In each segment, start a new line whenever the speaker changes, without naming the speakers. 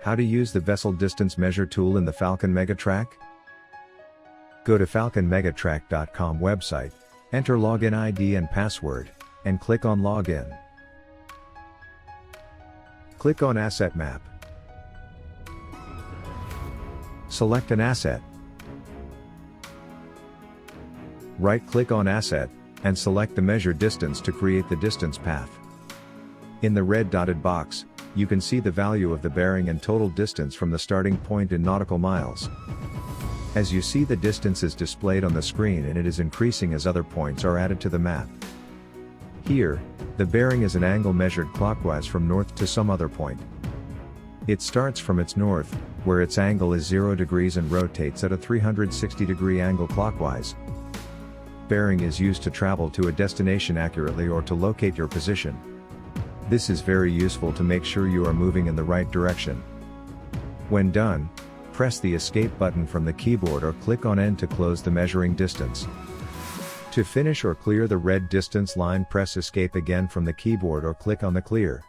How to use the vessel distance measure tool in the Falcon Mega Track? Go to falconmegatrack.com website, enter login ID and password, and click on Login. Click on Asset Map. Select an asset. Right-click on Asset, and select the measure distance to create the distance path. In the red dotted box, you can see the value of the bearing and total distance from the starting point in nautical miles. As you see, the distance is displayed on the screen and it is increasing as other points are added to the map. Here, the bearing is an angle measured clockwise from north to some other point. It starts from its north, where its angle is 0 degrees and rotates at a 360-degree angle clockwise. Bearing is used to travel to a destination accurately or to locate your position. This is very useful to make sure you are moving in the right direction. When done, press the Escape button from the keyboard or click on End to close the measuring distance. To finish or clear the red distance line, press Escape again from the keyboard or click on the Clear.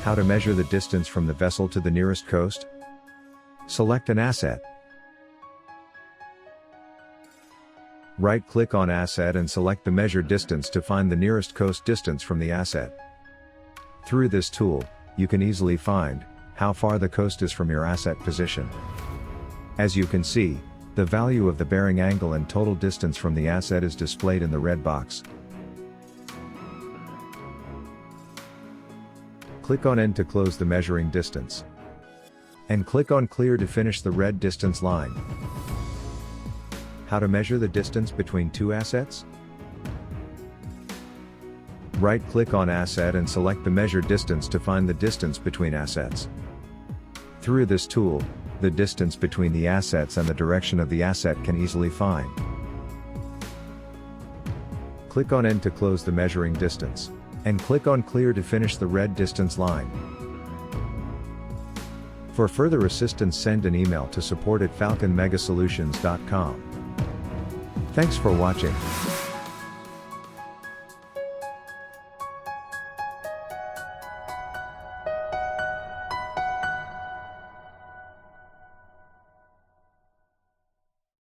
How to measure the distance from the vessel to the nearest coast? Select an asset. Right-click on Asset and select the measure distance to find the nearest coast distance from the asset. Through this tool, you can easily find how far the coast is from your asset position. As you can see, the value of the bearing angle and total distance from the asset is displayed in the red box. Click on End to close the measuring distance. And click on Clear to finish the red distance line. How to measure the distance between two assets? Right-click on Asset and select the measure distance to find the distance between assets. Through this tool, the distance between the assets and the direction of the asset can easily find. Click on End to close the measuring distance, and click on Clear to finish the red distance line. For further assistance, send an email to support@falconmegasolutions.com. Thanks for watching.